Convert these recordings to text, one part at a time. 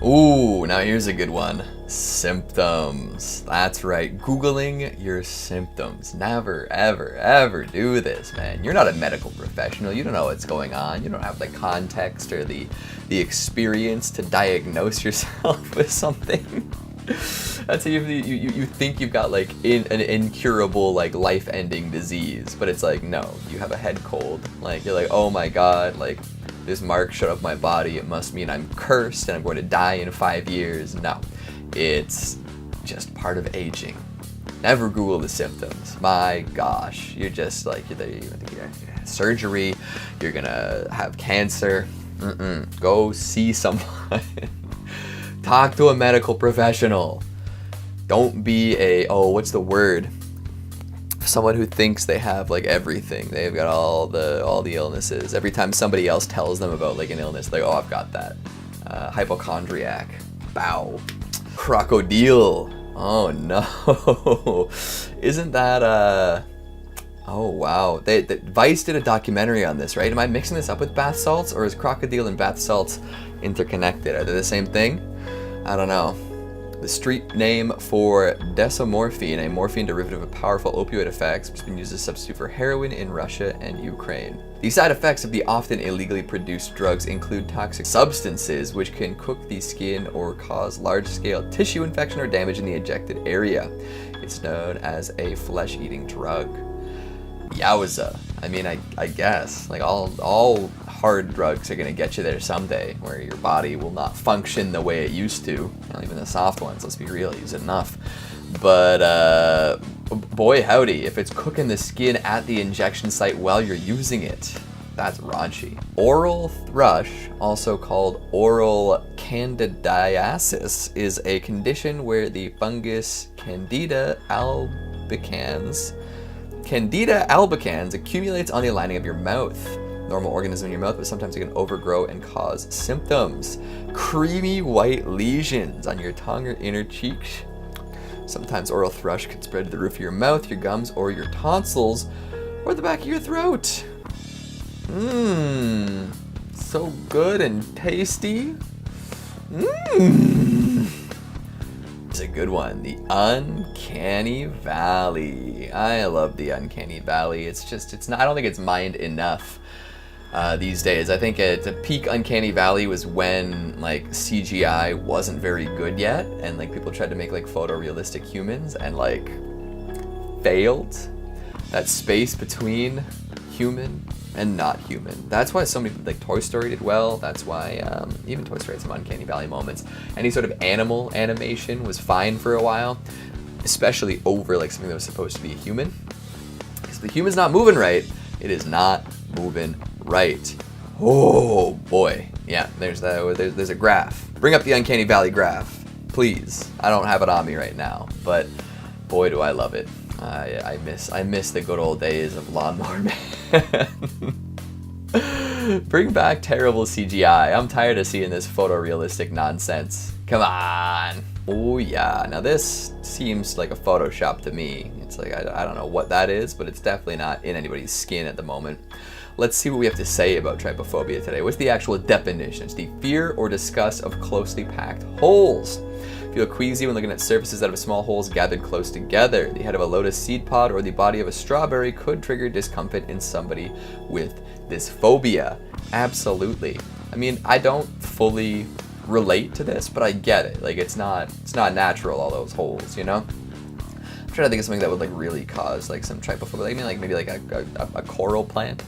Ooh, now here's a good one. Symptoms. That's right. Googling your symptoms. Never, ever, ever do this, man. You're not a medical professional. You don't know what's going on. You don't have the context or the experience to diagnose yourself with something. That's how you think you've got like an incurable, like life-ending disease, but it's like, no, you have a head cold. Like, you're like, oh my god, like this mark showed up my body, it must mean I'm cursed and I'm going to die in 5 years. No, it's just part of aging. Never Google the symptoms. My gosh, you're just like, you're gonna have surgery, you're gonna have cancer. Go see someone. Talk to a medical professional. Don't be what's the word? Someone who thinks they have like everything. They've got all the illnesses. Every time somebody else tells them about like an illness, they're like, oh, I've got that. Hypochondriac. Bow. Crocodile. Oh no. Isn't that oh wow. Vice did a documentary on this, right? Am I mixing this up with bath salts, or is crocodile and bath salts interconnected? Are they the same thing? I don't know. The street name for desomorphine, a morphine derivative of powerful opioid effects, has been used as a substitute for heroin in Russia and Ukraine. The side effects of the often illegally produced drugs include toxic substances, which can cook the skin or cause large-scale tissue infection or damage in the injected area. It's known as a flesh-eating drug. Yowza. I mean, I guess. Like, all hard drugs are going to get you there someday, where your body will not function the way it used to. Not even the soft ones, let's be real, use it enough. But, boy howdy, if it's cooking the skin at the injection site while you're using it, that's raunchy. Oral thrush, also called oral candidiasis, is a condition where the fungus Candida albicans accumulates on the lining of your mouth. Normal organism in your mouth, but sometimes it can overgrow and cause symptoms. Creamy white lesions on your tongue or inner cheeks. Sometimes oral thrush can spread to the roof of your mouth, your gums, or your tonsils, or the back of your throat. So good and tasty. It's a good one. The Uncanny Valley. I love the Uncanny Valley. It's not, I don't think it's mined enough these days. I think at the peak Uncanny Valley was when like CGI wasn't very good yet, and like people tried to make like photorealistic humans and like failed. That space between human and not human. That's why so many, like Toy Story did well. That's why even Toy Story had some Uncanny Valley moments. Any sort of animal animation was fine for a while, especially over like something that was supposed to be a human. Because the human's not moving right, it is not moving right. Oh boy. Yeah, there's a graph. Bring up the Uncanny Valley graph, please. I don't have it on me right now, but boy do I love it. I miss the good old days of Lawnmower Man. Bring back terrible CGI. I'm tired of seeing this photorealistic nonsense. Come on. Oh yeah. Now this seems like a Photoshop to me. It's like, I don't know what that is, but it's definitely not in anybody's skin at the moment. Let's see what we have to say about trypophobia today. What's the actual definition? It's the fear or disgust of closely packed holes. Feel queasy when looking at surfaces out of small holes gathered close together. The head of a lotus seed pod or the body of a strawberry could trigger discomfort in somebody with this phobia. Absolutely. I mean, I don't fully relate to this, but I get it. Like, it's not natural, all those holes, you know? I'm trying to think of something that would like really cause like some trypophobia. I mean, like maybe like a coral plant.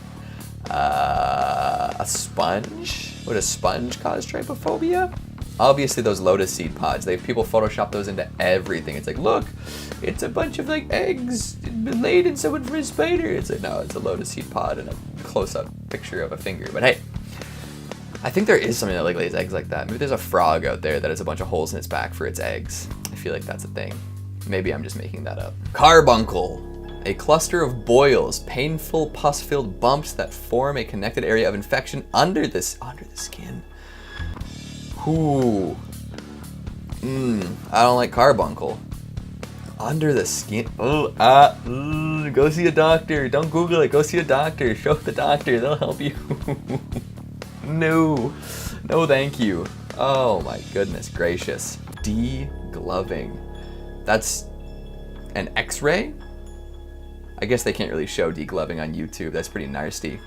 A sponge? Would a sponge cause trypophobia? Obviously those lotus seed pods, people Photoshop those into everything. It's like, look, it's a bunch of like eggs laid in someone for a spider. It's like, no, it's a lotus seed pod and a close-up picture of a finger. But hey, I think there is something that like lays eggs like that. Maybe there's a frog out there that has a bunch of holes in its back for its eggs. I feel like that's a thing. Maybe I'm just making that up. Carbuncle. A cluster of boils, painful pus-filled bumps that form a connected area of infection under the skin. Ooh. I don't like carbuncle. Under the skin. Go see a doctor. Don't Google it. Go see a doctor. Show the doctor. They'll help you. No, thank you. Oh my goodness gracious. Degloving. That's an X-ray? I guess they can't really show degloving on YouTube. That's pretty nasty.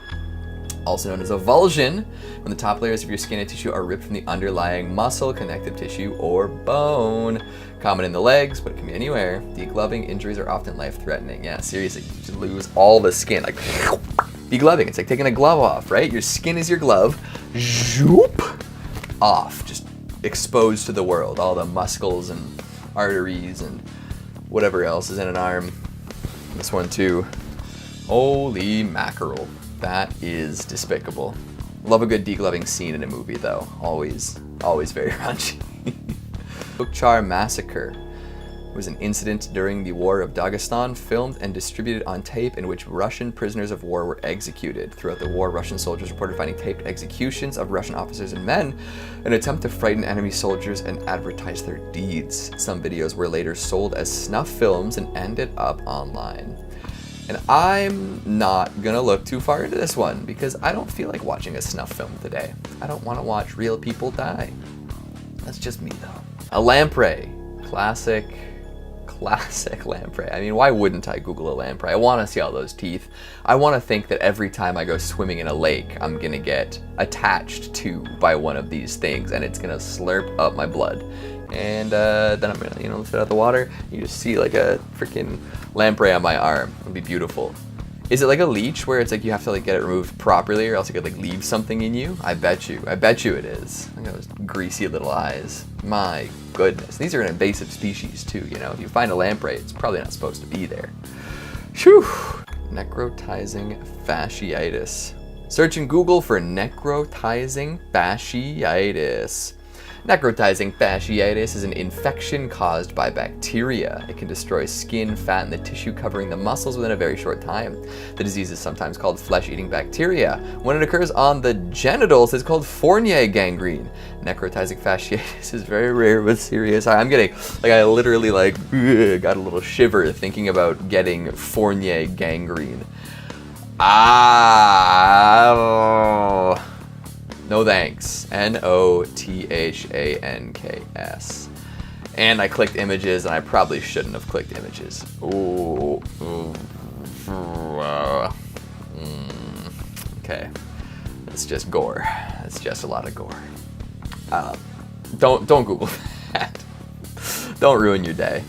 Also known as avulsion, when the top layers of your skin and tissue are ripped from the underlying muscle, connective tissue, or bone. Common in the legs, but it can be anywhere. Degloving injuries are often life-threatening. Yeah, seriously, you just lose all the skin. Like, degloving, it's like taking a glove off, right? Your skin is your glove. Zoop! Off, just exposed to the world. All the muscles and arteries and whatever else is in an arm. This one too. Holy mackerel. That is despicable. Love a good degloving scene in a movie though. Always very raunchy. Bukchar Massacre was an incident during the War of Dagestan, filmed and distributed on tape, in which Russian prisoners of war were executed. Throughout the war, Russian soldiers reported finding taped executions of Russian officers and men, an attempt to frighten enemy soldiers and advertise their deeds. Some videos were later sold as snuff films and ended up online. And I'm not gonna look too far into this one because I don't feel like watching a snuff film today. I don't want to watch real people die. That's just me though. A lamprey. Classic lamprey. I mean, why wouldn't I Google a lamprey? I want to see all those teeth. I want to think that every time I go swimming in a lake, I'm gonna get attached to by one of these things and it's gonna slurp up my blood. And then I'm gonna, lift it out of the water. You just see like a freaking lamprey on my arm. It'd be beautiful. Is it like a leech where it's like you have to like get it removed properly or else it could like leave something in you? I bet you it is. Look at those greasy little eyes. My goodness. These are an invasive species too, If you find a lamprey, it's probably not supposed to be there. Phew. Necrotizing fasciitis. Search in Google for necrotizing fasciitis. Necrotizing fasciitis is an infection caused by bacteria. It can destroy skin, fat, and the tissue covering the muscles within a very short time. The disease is sometimes called flesh-eating bacteria. When it occurs on the genitals, it's called Fournier gangrene. Necrotizing fasciitis is very rare but serious. I'm getting, I literally got a little shiver thinking about getting Fournier gangrene. No thanks. Nothanks. And I clicked images, and I probably shouldn't have clicked images. Okay. It's just gore. It's just a lot of gore. Don't Google that. Don't ruin your day.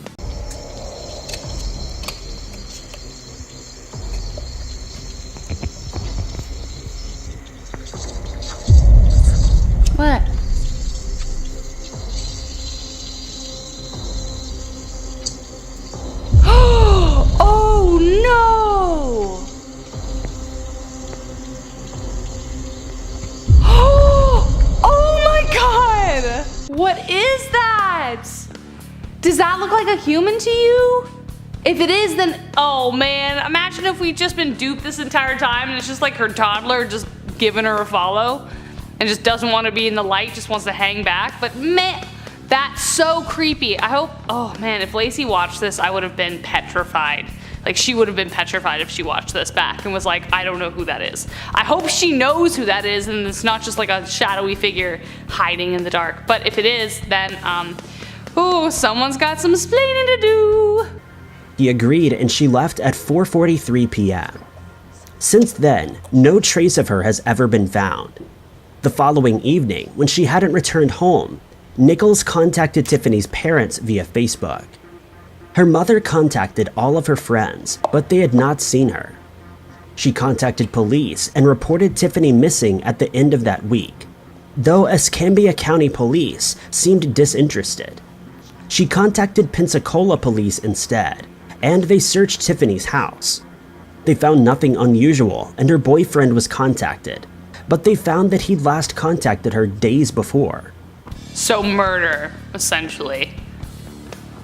What? Oh no! Oh my god! What is that? Does that look like a human to you? If it is, then oh man, imagine if we'd just been duped this entire time and it's just like her toddler just giving her a follow. And just doesn't want to be in the light, just wants to hang back. But man, that's so creepy. I hope, oh man, if Lacey watched this, I would have been petrified. Like she would have been petrified if she watched this back and was like, I don't know who that is. I hope she knows who that is and it's not just like a shadowy figure hiding in the dark. But if it is, then, someone's got some explaining to do. He agreed and she left at 4:43 p.m. Since then, no trace of her has ever been found. The following evening, when she hadn't returned home, Nichols contacted Tiffany's parents via Facebook. Her mother contacted all of her friends, but they had not seen her. She contacted police and reported Tiffany missing at the end of that week, though Escambia County Police seemed disinterested. She contacted Pensacola Police instead, and they searched Tiffany's house. They found nothing unusual, and her boyfriend was contacted, but they found that he'd last contacted her days before. So murder, essentially.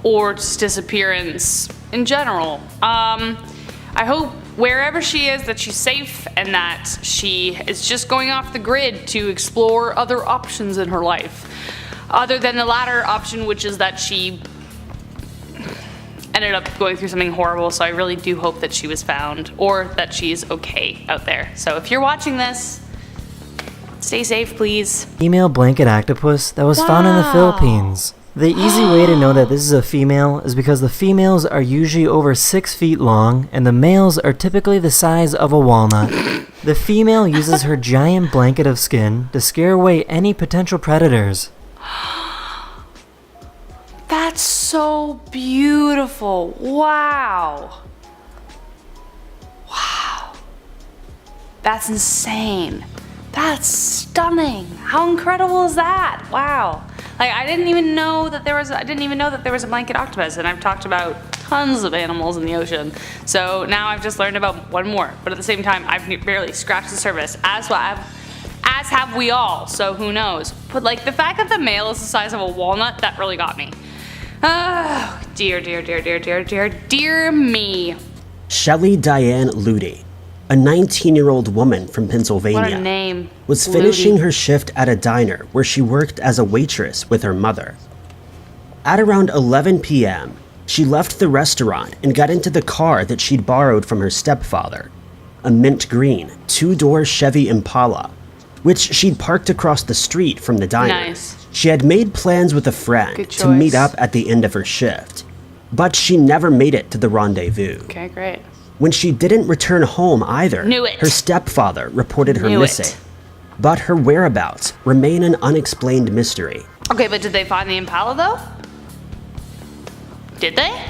Or just disappearance in general. I hope wherever she is that she's safe and that she is just going off the grid to explore other options in her life. Other than the latter option, which is that she ended up going through something horrible, so I really do hope that she was found or that she's okay out there. So if you're watching this, Stay safe, please. Female blanket octopus that was found in the Wow. Philippines. The easy way to know that this is a female is because the females are usually over 6 feet long and the males are typically the size of a walnut. The female uses her giant blanket of skin to scare away any potential predators. That's so beautiful. Wow. Wow. That's insane. That's stunning. How incredible is that? Wow. Like, I didn't even know that there was a blanket octopus, and I've talked about tons of animals in the ocean. So now I've just learned about one more, but at the same time I've barely scratched the surface, as have we all, so who knows. But like, the fact that the male is the size of a walnut, that really got me. Oh, dear me. Shelley Diane Ludy, a 19-year-old woman from Pennsylvania, What a name. was Ludy. finishing her shift at a diner where she worked as a waitress with her mother. At around 11 p.m., she left the restaurant and got into the car that she'd borrowed from her stepfather, a mint green, 2-door Chevy Impala, which she'd parked across the street from the diner. Nice. She had made plans with a friend Good to meet choice. up at the end of her shift, but she never made it to the rendezvous. Okay, great. When she didn't return home either, Knew it. her stepfather reported her Knew missing. it. But her whereabouts remain an unexplained mystery. Okay, but did they find the Impala though? Did they?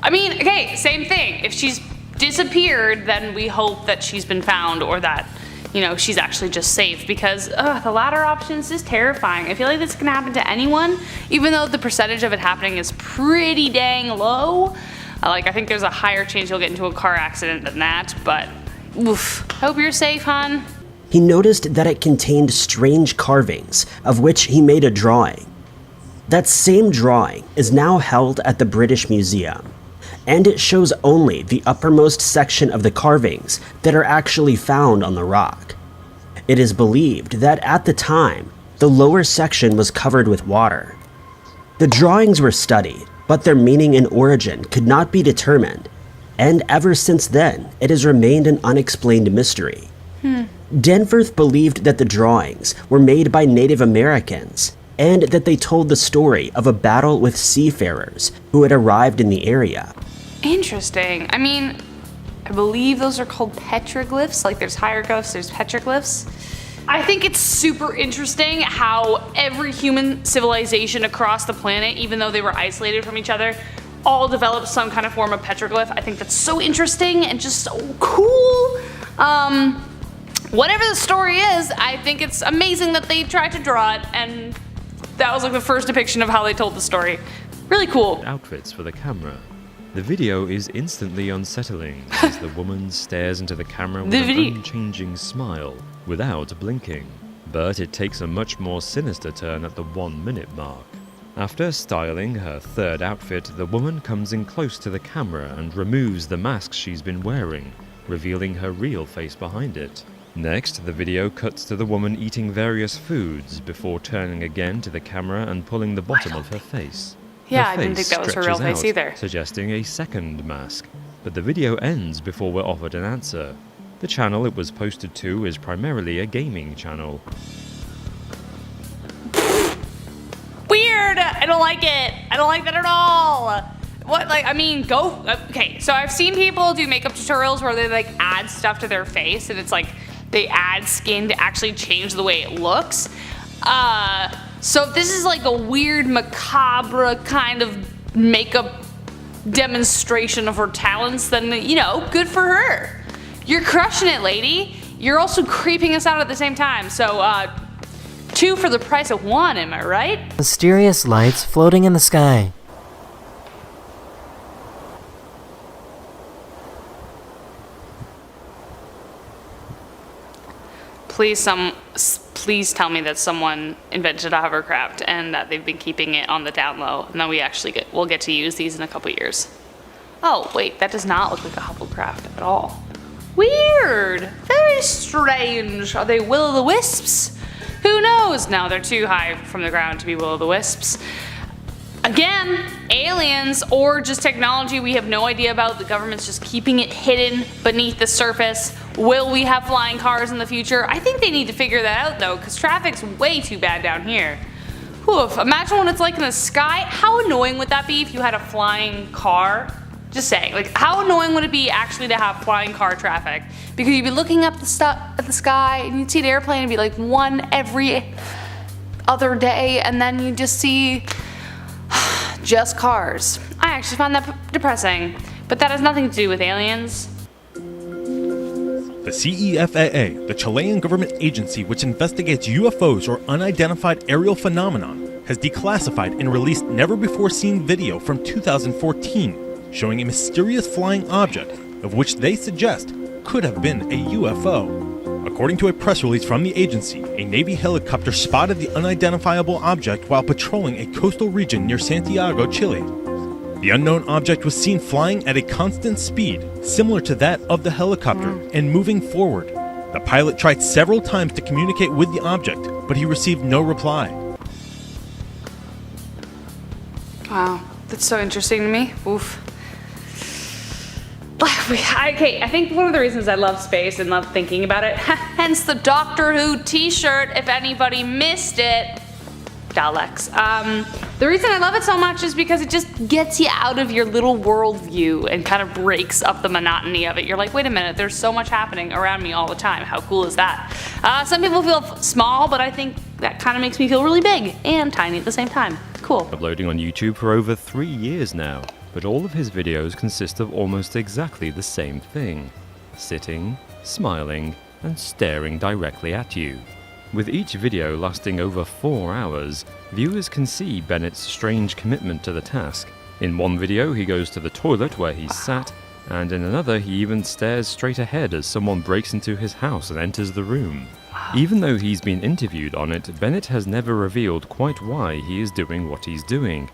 I mean, okay, same thing. If she's disappeared, then we hope that she's been found, or that, you know, she's actually just safe, because the latter option is just terrifying. I feel like this can happen to anyone, even though the percentage of it happening is pretty dang low. Like, I think there's a higher chance you'll get into a car accident than that, but oof. Hope you're safe, hon. He noticed that it contained strange carvings, of which he made a drawing. That same drawing is now held at the British Museum, and it shows only the uppermost section of the carvings that are actually found on the rock. It is believed that at the time, the lower section was covered with water. The drawings were studied, but their meaning and origin could not be determined, and ever since then, it has remained an unexplained mystery. Danforth believed that the drawings were made by Native Americans, and that they told the story of a battle with seafarers who had arrived in the area. Interesting. I mean, I believe those are called petroglyphs. Like, there's hieroglyphs, there's petroglyphs. I think it's super interesting how every human civilization across the planet, even though they were isolated from each other, all developed some kind of form of petroglyph. I think that's so interesting and just so cool. Whatever the story is, I think it's amazing that they tried to draw it, and that was like the first depiction of how they told the story. Really cool. Outfits for the camera. The video is instantly unsettling as the woman stares into the camera with an unchanging smile without blinking. But it takes a much more sinister turn at the 1-minute mark. After styling her third outfit, the woman comes in close to the camera and removes the mask she's been wearing, revealing her real face behind it. Next, the video cuts to the woman eating various foods before turning again to the camera and pulling the bottom of her face. Yeah, Her I didn't face think that was her real stretches face out, either. suggesting a second mask. But the video ends before we're offered an answer. The channel it was posted to is primarily a gaming channel. Weird! I don't like it. I don't like that at all. What, like, I mean, go, okay, so I've seen people do makeup tutorials where they like add stuff to their face, and it's like they add skin to actually change the way it looks. So if this is like a weird macabre kind of makeup demonstration of her talents, then, you know, good for her. You're crushing it, lady. You're also creeping us out at the same time. So, 2 for the price of 1, am I right? Mysterious lights floating in the sky. Please tell me that someone invented a hovercraft and that they've been keeping it on the down low, and then we'll get to use these in a couple years. Oh, wait, that does not look like a hovercraft at all. Weird. Very strange. Are they will-o'-the-wisps? Who knows? No, they're too high from the ground to be will-o'-the-wisps. Again, aliens or just technology we have no idea about. The government's just keeping it hidden beneath the surface. Will we have flying cars in the future? I think they need to figure that out though, because traffic's way too bad down here. Oof, imagine what it's like in the sky. How annoying would that be if you had a flying car? Just saying, like, how annoying would it be actually to have flying car traffic? Because you'd be looking up at the sky and you'd see an airplane and be like one every other day, and then you just see just cars. I actually find that depressing, but that has nothing to do with aliens. The CEFAA, the Chilean government agency which investigates UFOs or unidentified aerial phenomenon, has declassified and released never-before-seen video from 2014 showing a mysterious flying object of which they suggest could have been a UFO. According to a press release from the agency, a Navy helicopter spotted the unidentifiable object while patrolling a coastal region near Santiago, Chile. The unknown object was seen flying at a constant speed, similar to that of the helicopter, and moving forward. The pilot tried several times to communicate with the object, but he received no reply. Wow, that's so interesting to me. Oof. Okay, I think one of the reasons I love space and love thinking about it, hence the Doctor Who t-shirt, if anybody missed it. Daleks. The reason I love it so much is because it just gets you out of your little worldview and kind of breaks up the monotony of it. You're like, wait a minute, there's so much happening around me all the time. How cool is that? Some people feel small, but I think that kind of makes me feel really big and tiny at the same time. Cool. Uploading on YouTube for over 3 years now, but all of his videos consist of almost exactly the same thing: sitting, smiling, and staring directly at you. With each video lasting over 4 hours, viewers can see Bennett's strange commitment to the task. In one video he goes to the toilet where he's sat, and in another he even stares straight ahead as someone breaks into his house and enters the room. Even though he's been interviewed on it, Bennett has never revealed quite why he is doing what he's doing.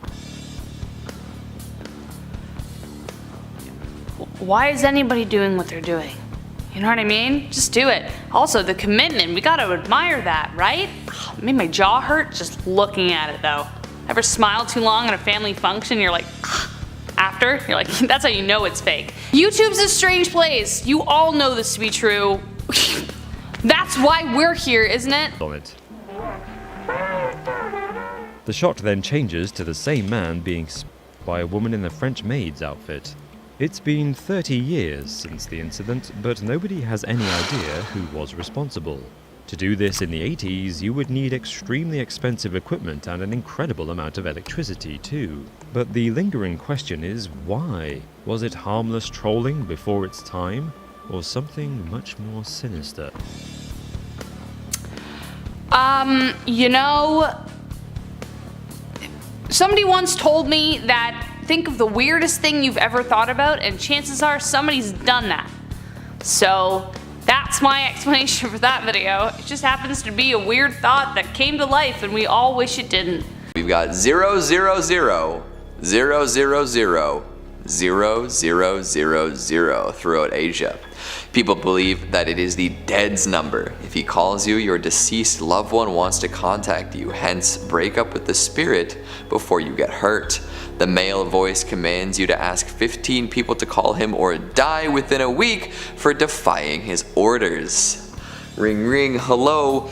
Why is anybody doing what they're doing? You know what I mean? Just do it. Also, the commitment, we gotta admire that, right? It made my jaw hurt just looking at it though. Ever smile too long at a family function, you're like, after? You're like, that's how you know it's fake. YouTube's a strange place. You all know this to be true. That's why we're here, isn't it? On it. The shot then changes to the same man being by a woman in a French maid's outfit. It's been 30 years since the incident, but nobody has any idea who was responsible. To do this in the 80s, you would need extremely expensive equipment and an incredible amount of electricity too. But the lingering question is why? Was it harmless trolling before its time, or something much more sinister? You know, somebody once told me that think of the weirdest thing you've ever thought about, and chances are somebody's done that. So that's my explanation for that video. It just happens to be a weird thought that came to life and we all wish it didn't. We've got 000 000 000 0000 throughout Asia. People believe that it is the dead's number. If he calls you, your deceased loved one wants to contact you, hence break up with the spirit before you get hurt. The male voice commands you to ask 15 people to call him or die within a week for defying his orders. Ring ring, hello,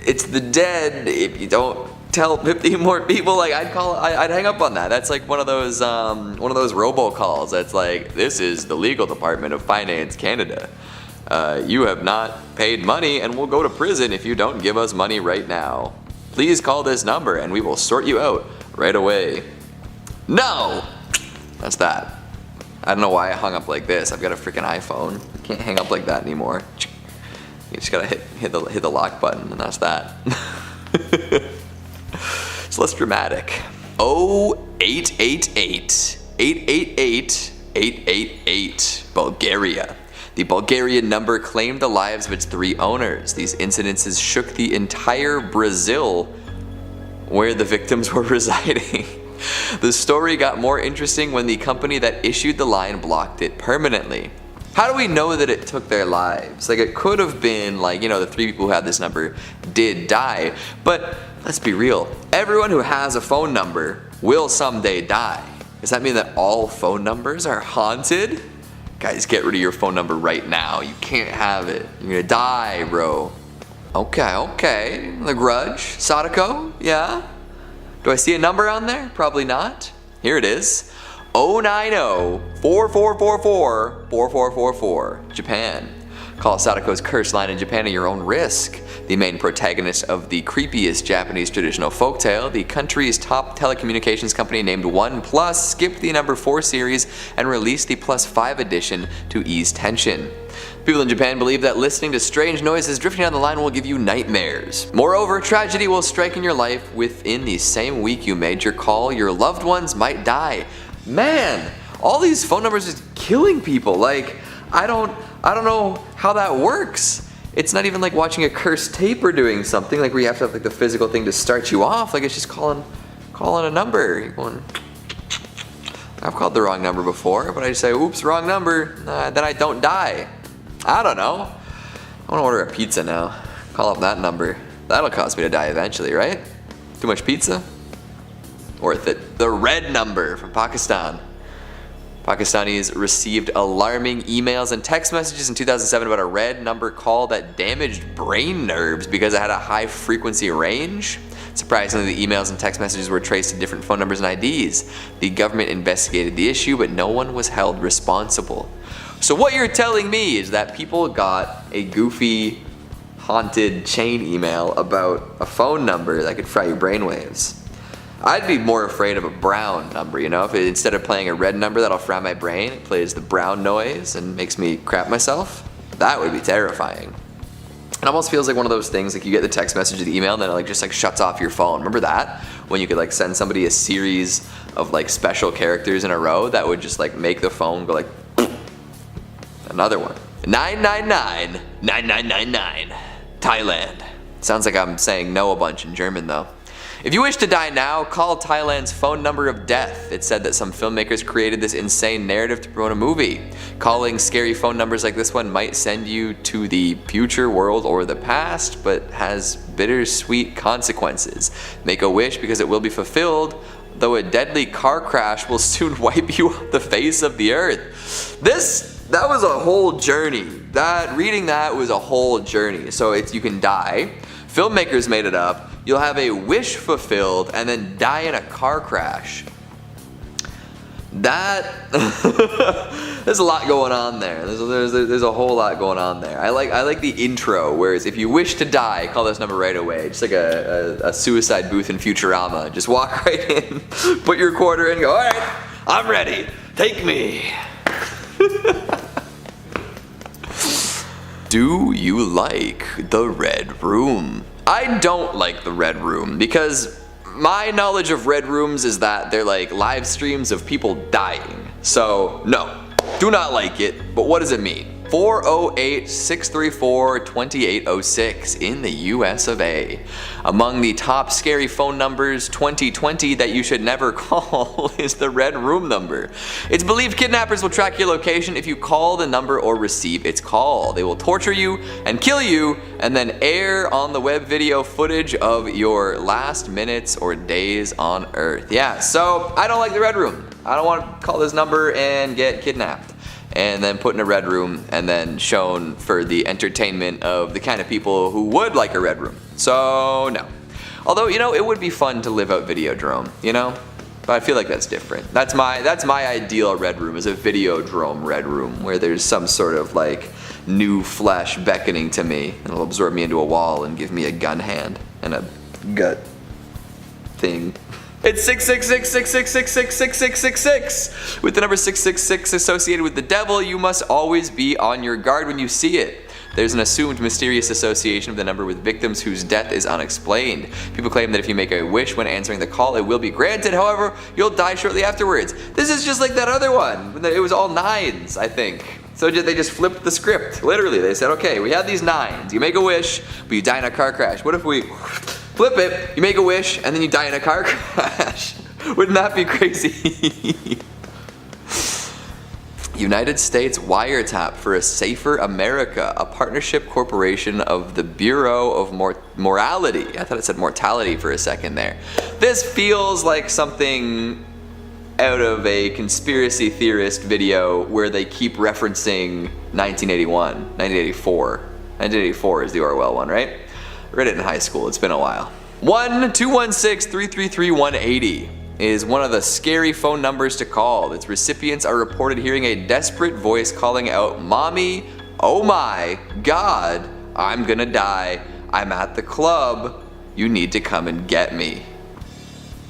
it's the dead. If you don't tell 15 more people, like I'd hang up on that. That's like one of those robocalls that's like, this is the legal department of Finance Canada. You have not paid money and will go to prison if you don't give us money right now. Please call this number and we will sort you out right away. No! That's that. I don't know why I hung up like this. I've got a freaking iPhone. I can't hang up like that anymore. You just gotta hit the lock button and that's that. It's less dramatic. 0888 888 888 Bulgaria. The Bulgarian number claimed the lives of its 3 owners. These incidences shook the entire Brazil where the victims were residing. The story got more interesting when the company that issued the line blocked it permanently. How do we know that it took their lives? Like, it could have been like, you know, the 3 people who had this number did die, but Let's be real. Everyone who has a phone number will someday die. Does that mean that all phone numbers are haunted? Guys, get rid of your phone number right now. You can't have it. You're gonna die, bro. Okay. The Grudge. Sadako? Yeah? Do I see a number on there? Probably not. Here it is. 090-4444-4444. Japan. Call Sadako's curse line in Japan at your own risk. The main protagonist of the creepiest Japanese traditional folktale, the country's top telecommunications company named OnePlus skipped the number 4 series and released the +5 edition to ease tension. People in Japan believe that listening to strange noises drifting down the line will give you nightmares. Moreover, tragedy will strike in your life within the same week you made your call. Your loved ones might die. Man, all these phone numbers is killing people. Like, I don't know how that works. It's not even like watching a cursed tape or doing something like where you have to have like the physical thing to start you off. Like, it's just calling a number. You're going, I've called the wrong number before, but I just say, oops, wrong number. Then I don't die. I don't know. I want to order a pizza now. Call up that number. That'll cause me to die eventually, right? Too much pizza? Worth it. The red number from Pakistan. Pakistanis received alarming emails and text messages in 2007 about a red number call that damaged brain nerves because it had a high frequency range. Surprisingly, the emails and text messages were traced to different phone numbers and IDs. The government investigated the issue, but no one was held responsible. So what you're telling me is that people got a goofy, haunted chain email about a phone number that could fry your brainwaves. I'd be more afraid of a brown number, you know? If instead of playing a red number that'll fry my brain, it plays the brown noise and makes me crap myself. That would be terrifying. It almost feels like one of those things, like you get the text message or the email and then it like just like shuts off your phone. Remember that? When you could like send somebody a series of like special characters in a row that would just like make the phone go like another one. 999 9999. Thailand. Sounds like I'm saying no a bunch in German though. If you wish to die now, call Thailand's phone number of death. It's said that some filmmakers created this insane narrative to promote a movie. Calling scary phone numbers like this one might send you to the future world or the past, but has bittersweet consequences. Make a wish because it will be fulfilled, though a deadly car crash will soon wipe you off the face of the earth. That was a whole journey. Reading that was a whole journey. So you can die. Filmmakers made it up. You'll have a wish fulfilled and then die in a car crash. There's a lot going on there. There's a whole lot going on there. I like the intro, whereas if you wish to die, call this number right away. Just like a suicide booth in Futurama. Just walk right in, put your quarter in, go, all right, I'm ready. Take me. Do you like the Red Room? I don't like the Red Room because my knowledge of Red Rooms is that they're like live streams of people dying. So no, do not like it, but what does it mean? 408-634-2806 in the US of A. Among the top scary phone numbers 2020 that you should never call is the Red Room number. It's believed kidnappers will track your location if you call the number or receive its call. They will torture you and kill you and then air on the web video footage of your last minutes or days on Earth. Yeah, so I don't like the Red Room. I don't want to call this number and get kidnapped and then put in a red room and then shown for the entertainment of the kind of people who would like a red room. So no. Although, you know, it would be fun to live out Videodrome, you know? But I feel like that's different. That's my ideal red room, is a Videodrome red room where there's some sort of like new flesh beckoning to me and it'll absorb me into a wall and give me a gun hand and a gut thing. It's 666-666-666-6666. With the number 666 associated with the devil, you must always be on your guard when you see it. There's an assumed mysterious association of the number with victims whose death is unexplained. People claim that if you make a wish when answering the call, it will be granted. However, you'll die shortly afterwards. This is just like that other one. It was all 9s, I think. So they just flipped the script. Literally, they said, okay, we have these 9s. You make a wish, but you die in a car crash. What if we flip it, you make a wish, and then you die in a car crash? Wouldn't that be crazy? United States wiretap for a Safer America, a partnership corporation of the Bureau of Morality. I thought it said mortality for a second there. This feels like something out of a conspiracy theorist video where they keep referencing 1981, 1984. 1984 is the Orwell one, right? I read it in high school, it's been a while. 1-216-333-180 is one of the scary phone numbers to call. Its recipients are reported hearing a desperate voice calling out, "Mommy, oh my God, I'm gonna die. I'm at the club. You need to come and get me."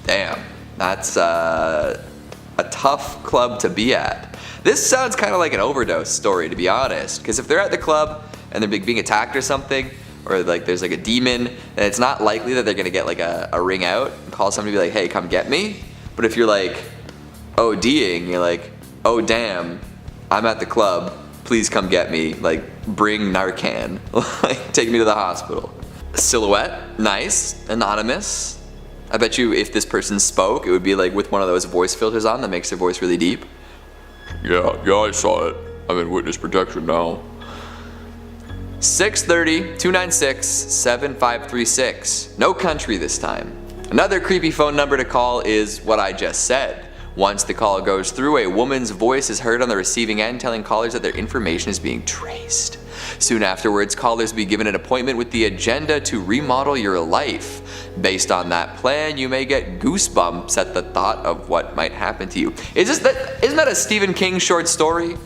Damn, that's a tough club to be at. This sounds kind of like an overdose story, to be honest, because if they're at the club and they're being attacked or something, or like there's like a demon, then it's not likely that they're gonna get like a ring out and call somebody to be like, "Hey, come get me." But if you're like ODing, you're like, "Oh damn, I'm at the club, please come get me, like bring Narcan, like take me to the hospital." Silhouette, nice, anonymous. I bet you if this person spoke, it would be like with one of those voice filters on that makes their voice really deep. Yeah, I saw it. I'm in witness protection now. 630-296-7536. No country this time. Another creepy phone number to call is what I just said. Once the call goes through, a woman's voice is heard on the receiving end telling callers that their information is being traced. Soon afterwards, callers will be given an appointment with the agenda to remodel your life. Based on that plan, you may get goosebumps at the thought of what might happen to you. Isn't that a Stephen King short story?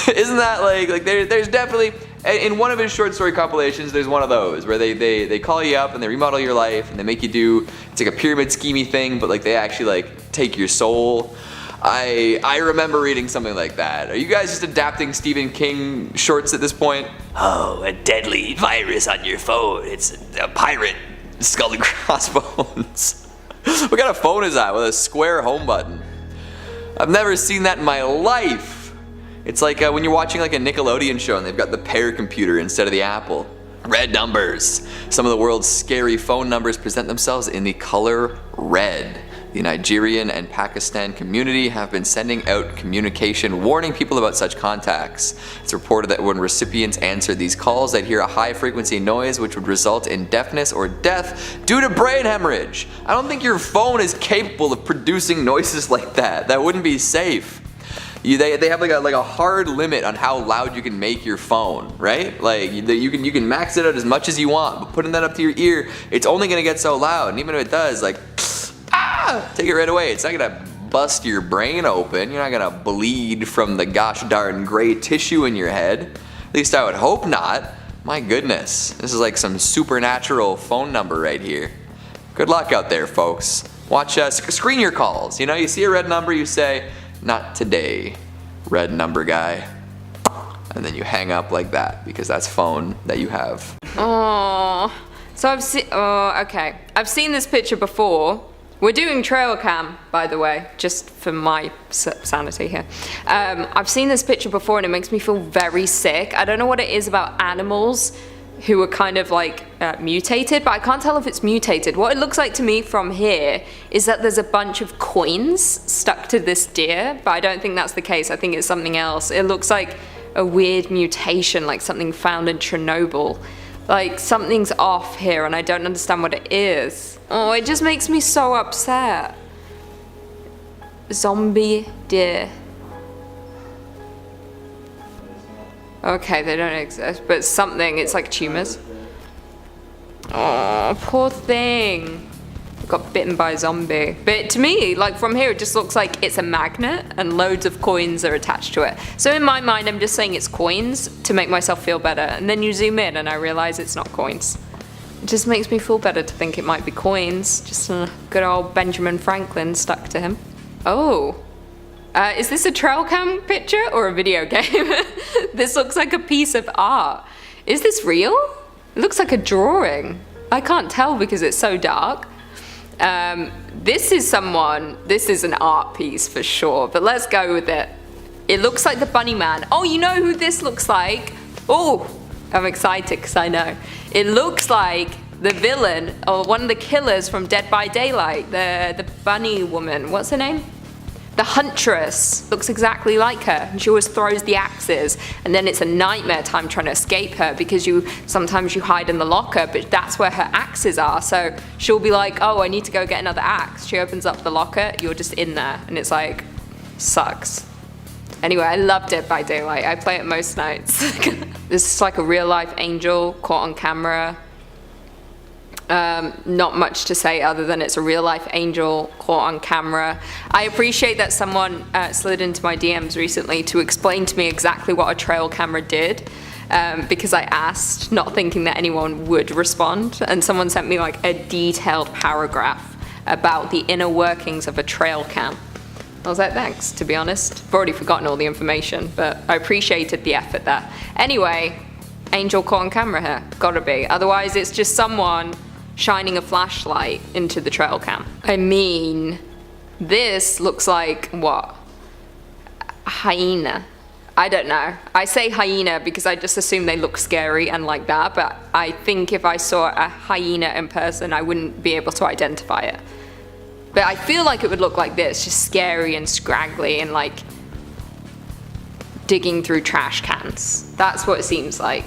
Isn't that like there's definitely, in one of his short story compilations, there's one of those where they call you up and they remodel your life and they make you do, it's like a pyramid schemey thing, but like they actually like take your soul. I remember reading something like that. Are you guys just adapting Stephen King shorts at this point? Oh, a deadly virus on your phone. It's a pirate skull and crossbones. What kind of phone is that with a square home button? I've never seen that in my life. It's like when you're watching like a Nickelodeon show and they've got the Pear computer instead of the Apple. Red numbers. Some of the world's scary phone numbers present themselves in the color red. The Nigerian and Pakistan community have been sending out communication warning people about such contacts. It's reported that when recipients answered these calls, they'd hear a high frequency noise which would result in deafness or death due to brain hemorrhage. I don't think your phone is capable of producing noises like that. That wouldn't be safe. They have like a hard limit on how loud you can make your phone, right? Like you can max it out as much as you want, but putting that up to your ear, it's only gonna get so loud. And even if it does, like, take it right away. It's not gonna bust your brain open. You're not gonna bleed from the gosh darn gray tissue in your head. At least I would hope not. My goodness, this is like some supernatural phone number right here. Good luck out there, folks. Watch screen your calls. You know, you see a red number, you say, "Not today, red number guy." And then you hang up like that because that's phone that you have. Oh, so I've seen. Oh, okay. I've seen this picture before. We're doing trail cam, by the way, just for my sanity here. I've seen this picture before and it makes me feel very sick. I don't know what it is about animals who are kind of like mutated, but I can't tell if it's mutated. What it looks like to me from here is that there's a bunch of coins stuck to this deer, but I don't think that's the case. I think it's something else. It looks like a weird mutation, like something found in Chernobyl. Like something's off here and I don't understand what it is. Oh, it just makes me so upset. Zombie deer. Okay, they don't exist, but something, it's like tumors. Oh, poor thing. Got bitten by a zombie. But to me, like from here, it just looks like it's a magnet and loads of coins are attached to it. So in my mind, I'm just saying it's coins to make myself feel better. And then you zoom in and I realize it's not coins. It just makes me feel better to think it might be coins. Just a good old Benjamin Franklin stuck to him. Oh. Is this a trail cam picture or a video game? This looks like a piece of art. Is this real? It looks like a drawing. I can't tell because it's so dark. This is an art piece for sure, but let's go with it. It looks like the Bunny Man. Oh, you know who this looks like? Oh, I'm excited because I know. It looks like the villain or one of the killers from Dead by Daylight, the bunny woman. What's her name? The huntress looks exactly like her, and she always throws the axes, and then it's a nightmare time trying to escape her because sometimes you hide in the locker, but that's where her axes are. So she'll be like, oh, I need to go get another axe. She opens up the locker, you're just in there, and it's like, sucks. Anyway, I love Dead by Daylight. I play it most nights. This is like a real life angel caught on camera. Not much to say other than it's a real life angel caught on camera. I appreciate that someone slid into my DMs recently to explain to me exactly what a trail camera did, because I asked, not thinking that anyone would respond, and someone sent me like a detailed paragraph about the inner workings of a trail cam. I was like, thanks, to be honest. I've already forgotten all the information, but I appreciated the effort there. Anyway, angel caught on camera here, gotta be. Otherwise it's just someone shining a flashlight into the trail cam. I mean, this looks like, what? A hyena. I don't know. I say hyena because I just assume they look scary and like that, but I think if I saw a hyena in person, I wouldn't be able to identify it. But I feel like it would look like this, just scary and scraggly and like digging through trash cans. That's what it seems like.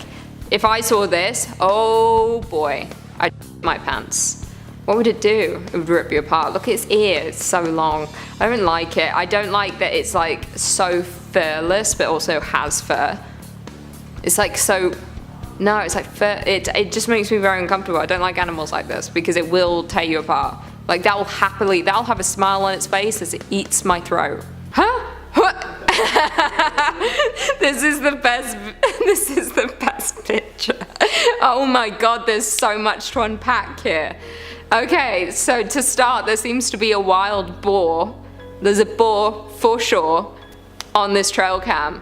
If I saw this, oh boy, I'd my pants. What would it do? It would rip you apart. Look at its ear, it's so long. I don't like it. I don't like that it's like so furless but also has fur. It's like so, no, it's like fur. It just makes me very uncomfortable. I don't like animals like this because it will tear you apart. Like that'll have a smile on its face as it eats my throat. Huh? What? This is the best picture. Oh my god, there's so much to unpack here. Okay, so to start, there seems to be a wild boar. There's a boar for sure on this trail cam,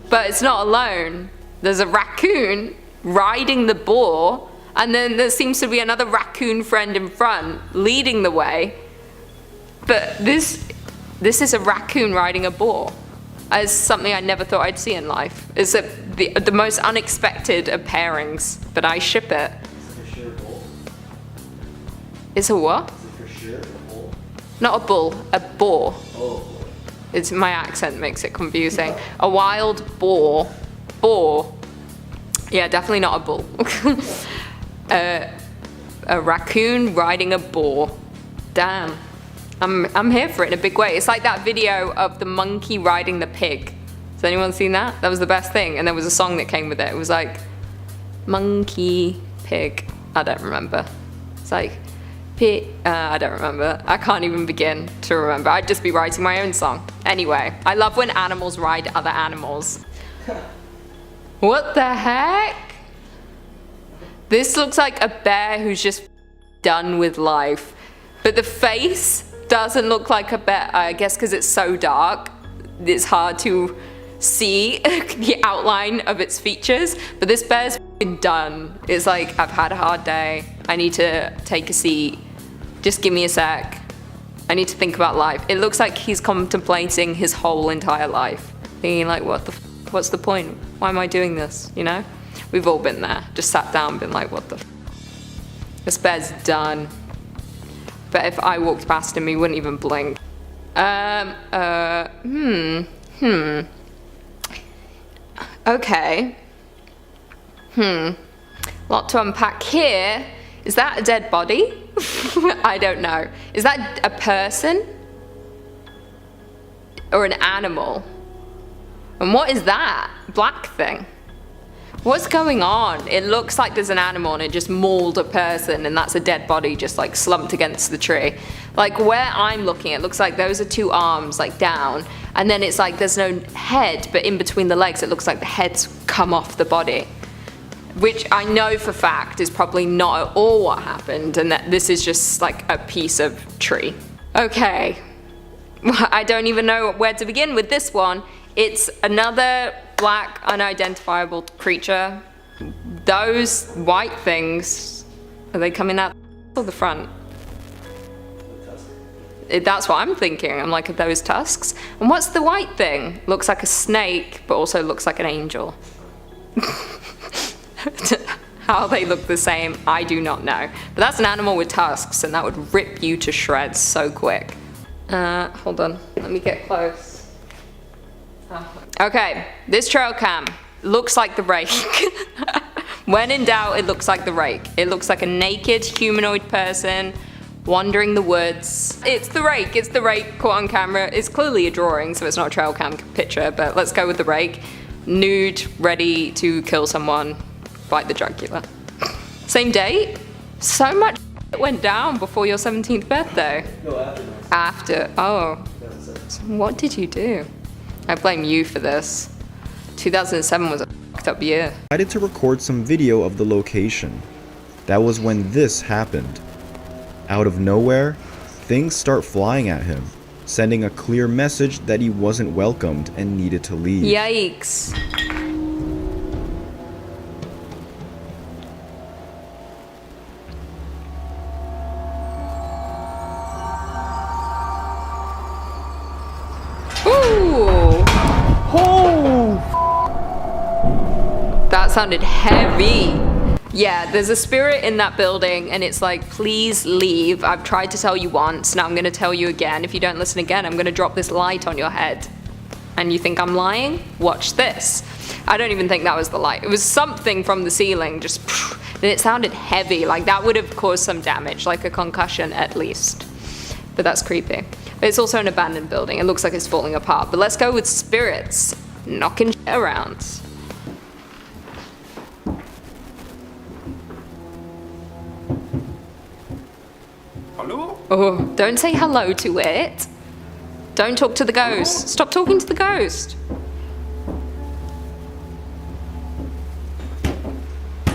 but it's not alone. There's a raccoon riding the boar, and then there seems to be another raccoon friend in front leading the way. But this is a raccoon riding a boar. It's something I never thought I'd see in life. It's the most unexpected of pairings, but I ship it. It's a what? Not a bull, a boar. It's my accent makes it confusing. A wild boar. Boar. Yeah, definitely not a bull. A raccoon riding a boar. Damn. I'm here for it in a big way. It's like that video of the monkey riding the pig. Has anyone seen that? That was the best thing. And there was a song that came with it. It was like, monkey, pig. I don't remember. It's like, pig. I don't remember. I can't even begin to remember. I'd just be writing my own song. Anyway, I love when animals ride other animals. What the heck? This looks like a bear who's just done with life. But the face doesn't look like a bear, I guess because it's so dark, it's hard to see the outline of its features, but this bear's done. It's like, I've had a hard day, I need to take a seat, just give me a sec, I need to think about life. It looks like he's contemplating his whole entire life, thinking like, what's the point? Why am I doing this, you know? We've all been there, just sat down and been like, what the this bear's done. But if I walked past him, he wouldn't even blink. Okay. Lot to unpack here. Is that a dead body? I don't know. Is that a person? Or an animal? And what is that black thing? What's going on? It looks like there's an animal and it just mauled a person and that's a dead body just like slumped against the tree. Like where I'm looking, it looks like those are two arms like down, and then it's like there's no head, but in between the legs it looks like the head's come off the body. Which I know for fact is probably not at all what happened, and that this is just like a piece of tree. Okay, I don't even know where to begin with this one. It's another black, unidentifiable creature. Those white things, are they coming out or the front? That's what I'm thinking. I'm like, are those tusks? And what's the white thing? Looks like a snake, but also looks like an angel. How they look the same, I do not know. But that's an animal with tusks, and that would rip you to shreds so quick. Hold on. Let me get close. Okay, this trail cam looks like the rake. When in doubt, it looks like the rake. It looks like a naked humanoid person wandering the woods. It's the rake caught on camera. It's clearly a drawing, so it's not a trail cam picture, but let's go with the rake. Nude, ready to kill someone, bite the jugular. Same date? So much went down before your 17th birthday. No, After, oh. So what did you do? I blame you for this. 2007 was a fucked up year. I decided to record some video of the location. That was when this happened. Out of nowhere, things start flying at him, sending a clear message that he wasn't welcomed and needed to leave. Yikes. Ooh. Oh. That sounded heavy. Yeah, there's a spirit in that building and it's like, please leave. I've tried to tell you once, now I'm gonna tell you again. If you don't listen again, I'm gonna drop this light on your head. And you think I'm lying? Watch this. I don't even think that was the light. It was something from the ceiling, just, and it sounded heavy. Like that would have caused some damage, like a concussion at least. But that's creepy. It's also an abandoned building. It looks like it's falling apart. But let's go with spirits knocking shit around. Hello? Oh, don't say hello to it. Don't talk to the ghost. Stop talking to the ghost.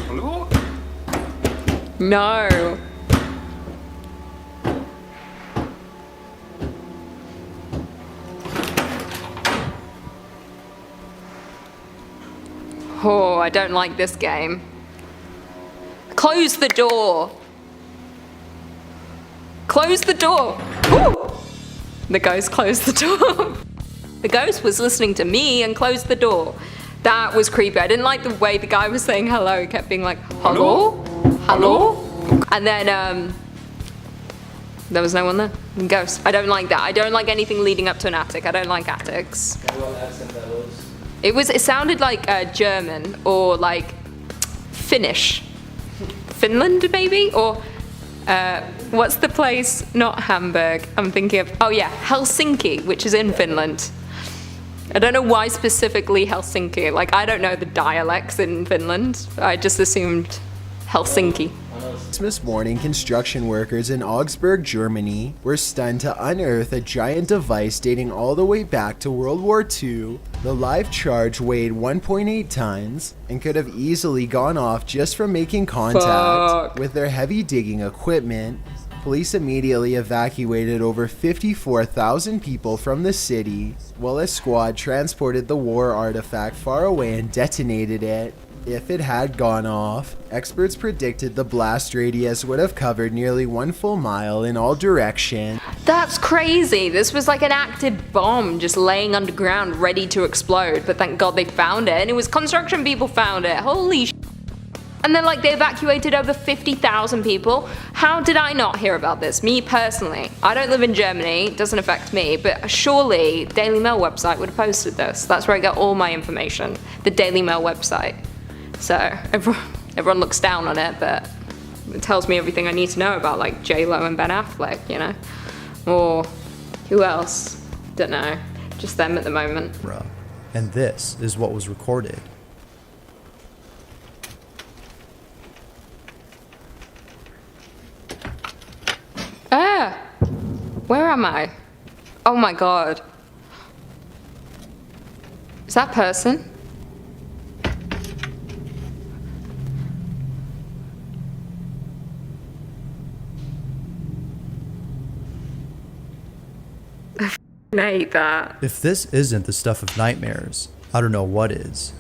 Hello? No. Oh, I don't like this game. Close the door. Close the door. Ooh. The ghost closed the door. The ghost was listening to me and closed the door. That was creepy. I didn't like the way the guy was saying hello. He kept being like, hello? Hello? And then, there was no one there. Ghost. I don't like that. I don't like anything leading up to an attic. I don't like attics. What accent that was? It sounded like German or like Finnish. Finland maybe? Or what's the place? Not Hamburg. I'm thinking of, oh yeah, Helsinki, which is in Finland. I don't know why specifically Helsinki. Like, I don't know the dialects in Finland. I just assumed Helsinki. Christmas morning, construction workers in Augsburg, Germany were stunned to unearth a giant device dating all the way back to World War II. The live charge weighed 1.8 tons and could have easily gone off just from making contact. Fuck. With their heavy digging equipment. Police immediately evacuated over 54,000 people from the city, while a squad transported the war artifact far away and detonated it. If it had gone off, experts predicted the blast radius would have covered nearly 1 full mile in all directions. That's crazy. This was like an active bomb just laying underground ready to explode, but thank God they found it, and it was construction people found it. Holy sh**. And then like they evacuated over 50,000 people. How did I not hear about this? Me personally. I don't live in Germany, it doesn't affect me, but surely Daily Mail website would have posted this. That's where I get all my information, the Daily Mail website. So everyone looks down on it, but it tells me everything I need to know about like J-Lo and Ben Affleck, you know? Or who else? Don't know. Just them at the moment. And this is what was recorded. Ah! Where am I? Oh my God. Is that person? I hate that. If this isn't the stuff of nightmares, I don't know what is.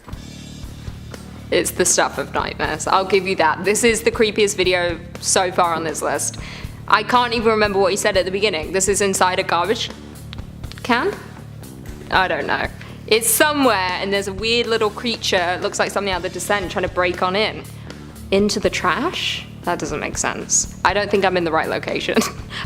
It's the stuff of nightmares. I'll give you that. This is the creepiest video so far on this list. I can't even remember what he said at the beginning. This is inside a garbage can? I don't know. It's somewhere and there's a weird little creature, it looks like something out of The Descent, trying to break on in. Into the trash? That doesn't make sense. I don't think I'm in the right location.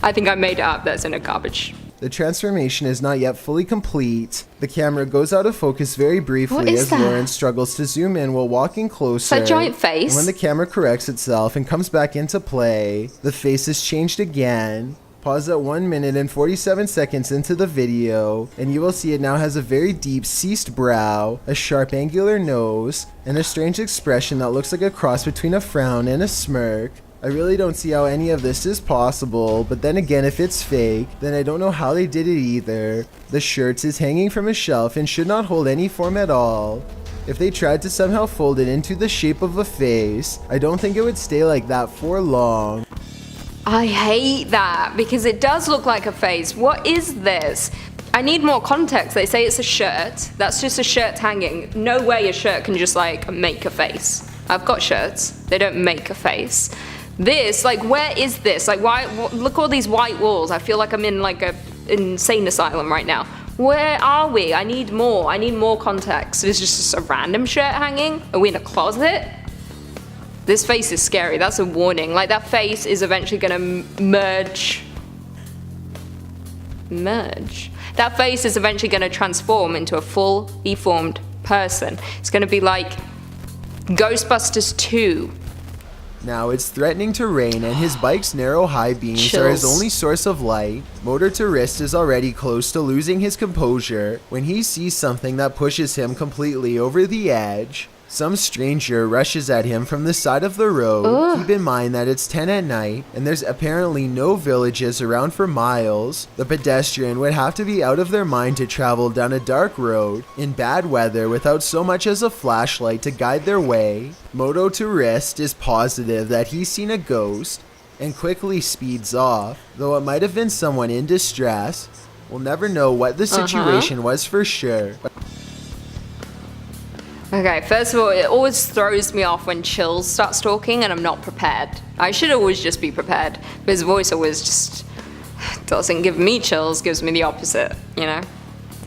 I think I made it up that's in a garbage. The transformation is not yet fully complete. The camera goes out of focus very What briefly is as that? Lauren struggles to zoom in while walking closer. It's a giant face. And when the camera corrects itself and comes back into play, the face is changed again. Pause at 1 minute and 47 seconds into the video, and you will see it now has a very deep, ceased brow, a sharp, angular nose, and a strange expression that looks like a cross between a frown and a smirk. I really don't see how any of this is possible, but then again, if it's fake, then I don't know how they did it either. The shirt is hanging from a shelf and should not hold any form at all. If they tried to somehow fold it into the shape of a face, I don't think it would stay like that for long. I hate that because it does look like a face. What is this? I need more context. They say it's a shirt. That's just a shirt hanging. No way a shirt can just like make a face. I've got shirts. They don't make a face. This, like, where is this? Like, why? Look all these white walls. I feel like I'm in like a insane asylum right now. Where are we? I need more. I need more context. Is this just a random shirt hanging? Are we in a closet? This face is scary. That's a warning. Like, that face is eventually gonna merge. That face is eventually gonna transform into a fully formed person. It's gonna be like Ghostbusters 2. Now it's threatening to rain and his bike's narrow high beams are his only source of light. Motor to wrist is already close to losing his composure when he sees something that pushes him completely over the edge. Some stranger rushes at him from the side of the road. Ugh. Keep in mind that it's 10 at night and there's apparently no villages around for miles. The pedestrian would have to be out of their mind to travel down a dark road in bad weather without so much as a flashlight to guide their way. Moto to wrist is positive that he's seen a ghost and quickly speeds off, though it might have been someone in distress. We'll never know what the situation was for sure. Okay, first of all, it always throws me off when Chills starts talking and I'm not prepared. I should always just be prepared, but his voice always just doesn't give me chills, gives me the opposite, you know?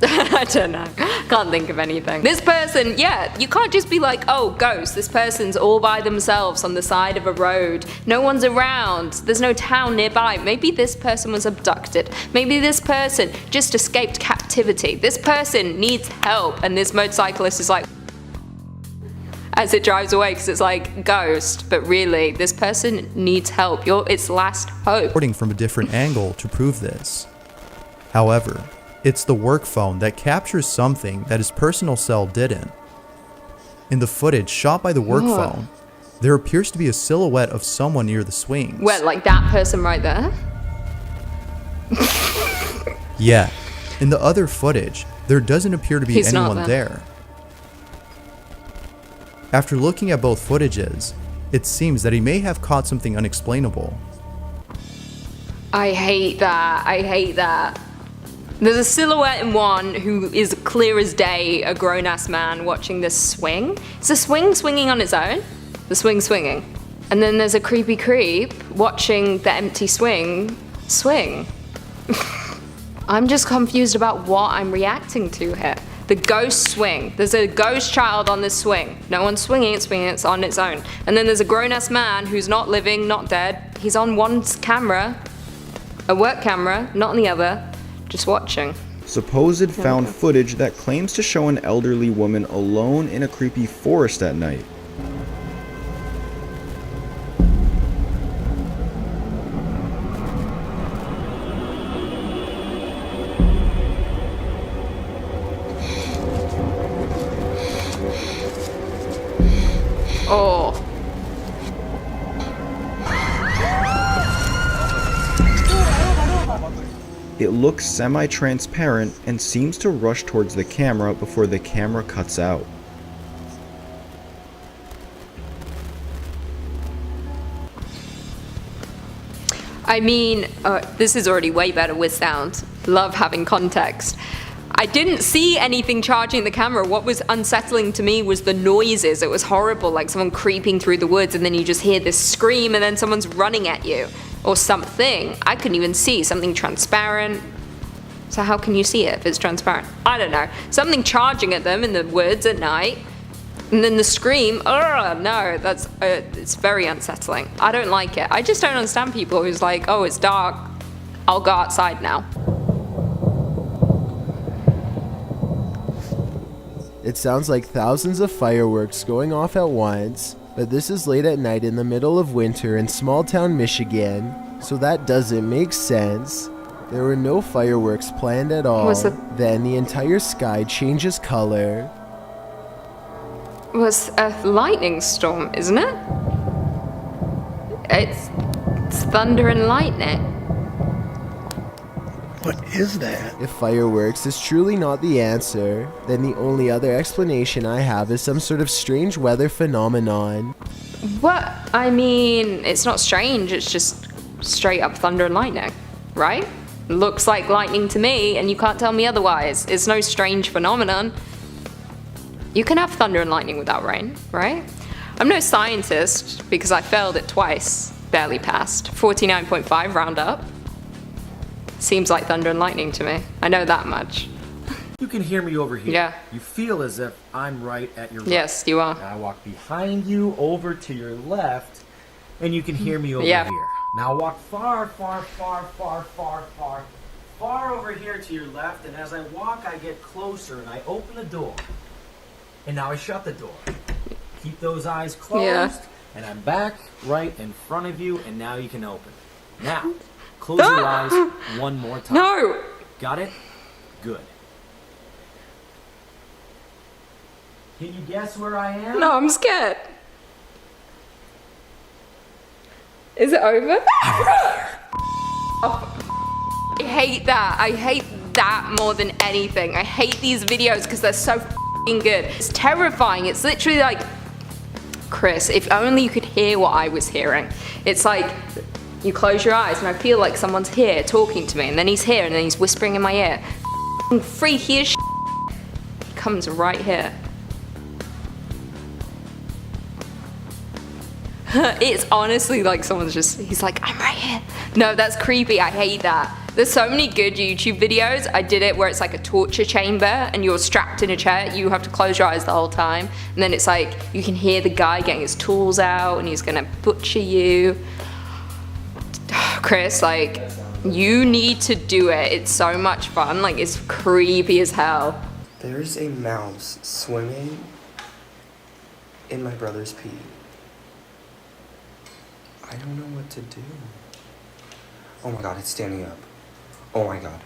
I don't know, can't think of anything. This person, yeah, you can't just be like, oh, ghost, this person's all by themselves on the side of a road. No one's around, there's no town nearby. Maybe this person was abducted. Maybe this person just escaped captivity. This person needs help, and this motorcyclist is like, as it drives away, because it's like ghost, but really this person needs help. You're its last hope. Recording from a different angle to prove this. However, it's the work phone that captures something that his personal cell didn't. In the footage shot by the work phone, there appears to be a silhouette of someone near the swings. Well, like that person right there? Yeah, in the other footage, there doesn't appear to be He's not anyone there. After looking at both footages, it seems that he may have caught something unexplainable. I hate that. I hate that. There's a silhouette in one who is clear as day, a grown-ass man watching this swing. Is the swing swinging on its own? The swing swinging. And then there's a creepy creep watching the empty swing swing. I'm just confused about what I'm reacting to here. The ghost swing. There's a ghost child on this swing. No one's swinging, it's on its own. And then there's a grown-ass man who's not living, not dead. He's on one camera, a work camera, not on the other, just watching. Supposed found footage that claims to show an elderly woman alone in a creepy forest at night. Oh. It looks semi-transparent and seems to rush towards the camera before the camera cuts out. I mean, this is already way better with sound. Love having context. I didn't see anything charging the camera. What was unsettling to me was the noises. It was horrible, like someone creeping through the woods and then you just hear this scream and then someone's running at you. Or something. I couldn't even see. Something transparent. So how can you see it if it's transparent? I don't know. Something charging at them in the woods at night. And then the scream, oh no, that's it's very unsettling. I don't like it. I just don't understand people who's like, oh, it's dark, I'll go outside now. It sounds like thousands of fireworks going off at once, but this is late at night in the middle of winter in small town Michigan, so that doesn't make sense. There were no fireworks planned at all. Then the entire sky changes color. Was a lightning storm, isn't it? It's thunder and lightning. What is that? If fireworks is truly not the answer, then the only other explanation I have is some sort of strange weather phenomenon. What? I mean, it's not strange, it's just straight up thunder and lightning, right? Looks like lightning to me, and you can't tell me otherwise. It's no strange phenomenon. You can have thunder and lightning without rain, right? I'm no scientist, because I failed it twice, barely passed. 49.5 round up. Seems like thunder and lightning to me. I know that much. You can hear me over here. Yeah. You feel as if I'm right at your right. Yes, you are. Now I walk behind you over to your left, and you can hear me over Yeah. here. Now walk far over here to your left, and as I walk, I get closer, and I open the door. And now I shut the door. Keep those eyes closed, Yeah. and I'm back right in front of you, and now you can open. Now, close your eyes one more time. No! Got it? Good. Can you guess where I am? No, I'm scared. Is it over? Oh, I hate that. I hate that more than anything. I hate these videos because they're so f***ing good. It's terrifying. It's literally like, Chris, if only you could hear what I was hearing. It's like, you close your eyes and I feel like someone's here talking to me, and then he's here and then he's whispering in my ear. Freaky as shit. He comes right here. It's honestly like someone's just, he's like, I'm right here. No, that's creepy. I hate that. There's so many good YouTube videos. I did it where it's like a torture chamber and you're strapped in a chair. You have to close your eyes the whole time. And then it's like, you can hear the guy getting his tools out and he's gonna butcher you. Chris, like, you need to do it. It's so much fun. Like, it's creepy as hell. There's a mouse swimming in my brother's pee. I don't know what to do. Oh my god, it's standing up. Oh my god.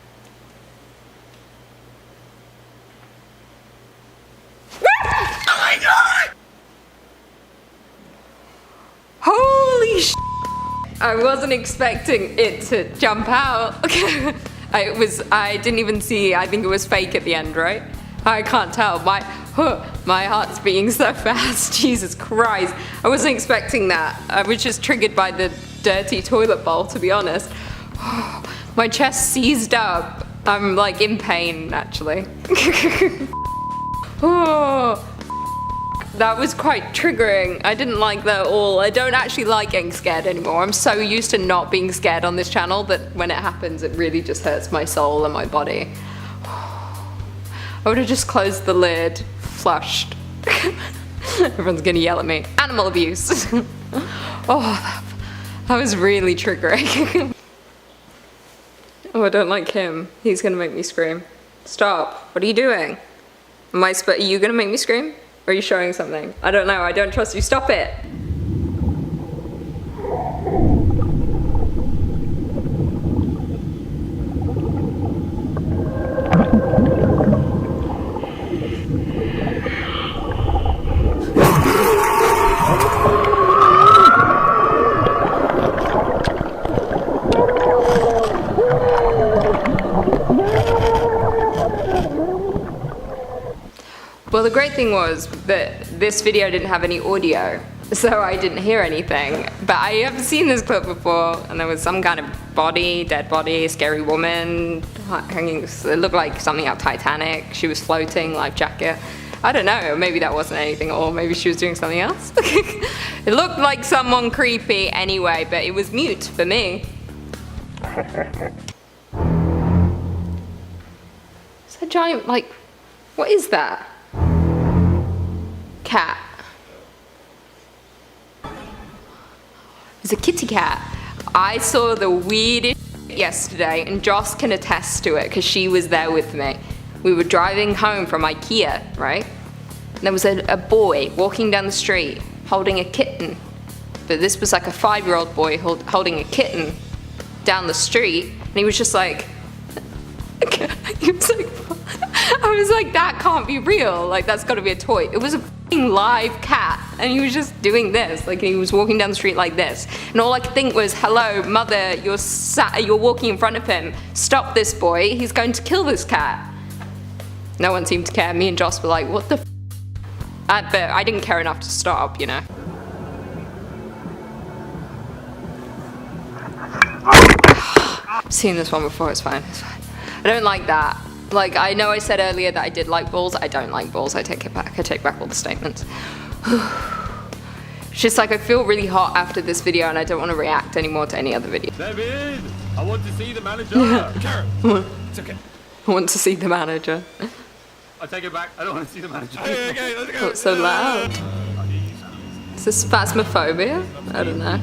Oh my god! Holy sh! I wasn't expecting it to jump out. I didn't even see, I think it was fake at the end, right? I can't tell. My heart's beating so fast. Jesus Christ. I wasn't expecting that. I was just triggered by the dirty toilet bowl, to be honest. My chest seized up. I'm like in pain, actually. Oh, that was quite triggering. I didn't like that at all. I don't actually like getting scared anymore. I'm so used to not being scared on this channel that when it happens, it really just hurts my soul and my body. I would have just closed the lid, flushed. Everyone's gonna yell at me. Animal abuse. Oh, that was really triggering. Oh, I don't like him. He's gonna make me scream. Stop. What are you doing? Are you gonna make me scream? Or are you showing something? I don't know. I don't trust you. Stop it. Well, the great thing was that this video didn't have any audio, so I didn't hear anything. But I have seen this clip before, and there was some kind of body, dead body, scary woman hanging. It looked like something out of Titanic. She was floating, life jacket. I don't know, maybe that wasn't anything at all. Maybe she was doing something else. It looked like someone creepy anyway, but it was mute for me. Is that giant, like, what is that? Cat. It's a kitty cat. I saw the weirdest yesterday, and Joss can attest to it because she was there with me. We were driving home from IKEA, right? there was a boy walking down the street holding a kitten. But this was like a 5-year-old boy holding a kitten down the street, and he was just like, he was like, I was like, that can't be real. Like, that's got to be a toy. It was a f***ing live cat, and he was just doing this. Like, he was walking down the street like this, and all I could think was, hello, mother, you're walking in front of him. Stop this boy. He's going to kill this cat. No one seemed to care. Me and Joss were like, what the f***? But I didn't care enough to stop, you know. I've seen this one before, it's fine, it's fine. I don't like that. Like, I know I said earlier that I did like balls. I don't like balls. I take it back. I take back all the statements. It's just like I feel really hot after this video and I don't want to react anymore to any other video. David, I want to see the manager. Karen, it's okay. I want to see the manager. I take it back. I don't want to see the manager. Okay, let's go. What's so loud? Is this phasmophobia? I don't know.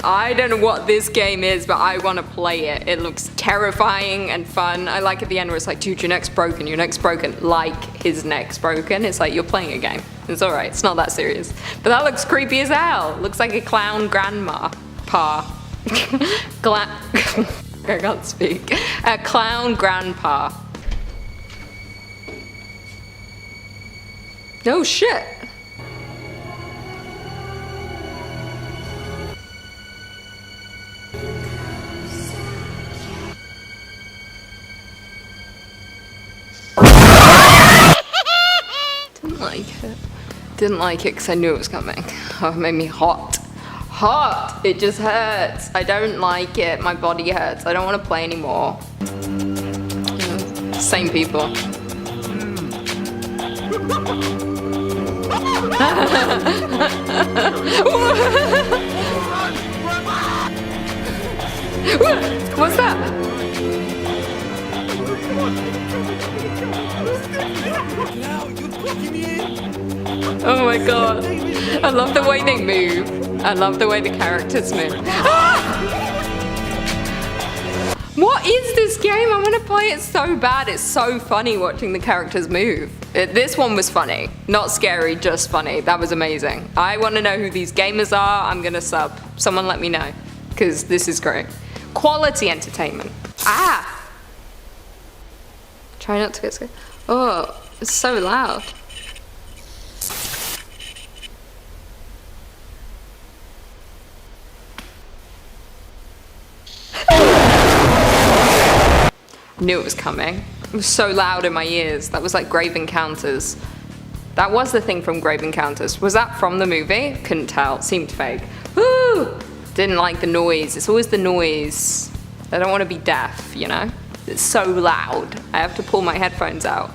I don't know what this game is, but I want to play it. It looks terrifying and fun. I like at the end where it's like, dude, your neck's broken, your neck's broken. Like his neck's broken. It's like, you're playing a game. It's alright, it's not that serious. But that looks creepy as hell. Looks like a clown grandma. I can't speak. A clown grandpa. Oh shit. Didn't like it. Didn't like it because I knew it was coming. Oh, it made me hot. Hot! It just hurts. I don't like it. My body hurts. I don't want to play anymore. Same people. What's that? Oh my god. I love the way they move. I love the way the characters move. Ah! What is this game? I want to play it so bad. It's so funny watching the characters move. This one was funny. Not scary, just funny. That was amazing. I want to know who these gamers are. I'm going to sub. Someone let me know. Because this is great. Quality entertainment. Ah! Try not to get scared. Oh, it's so loud. Knew it was coming. It was so loud in my ears. That was like Grave Encounters. That was the thing from Grave Encounters. Was that from the movie? Couldn't tell. It seemed fake. Woo! Didn't like the noise. It's always the noise. I don't want to be deaf, you know? It's so loud. I have to pull my headphones out.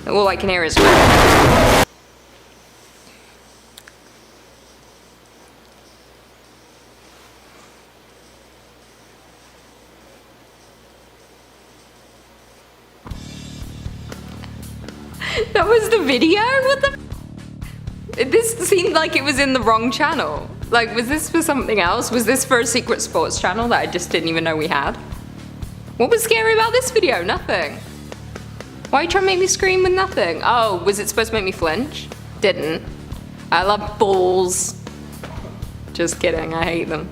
All I can hear is... That was the video? What the? This seemed like it was in the wrong channel. Like, was this for something else? Was this for a secret sports channel that I just didn't even know we had? What was scary about this video? Nothing. Why are you trying to make me scream with nothing? Oh, was it supposed to make me flinch? Didn't. I love balls. Just kidding, I hate them.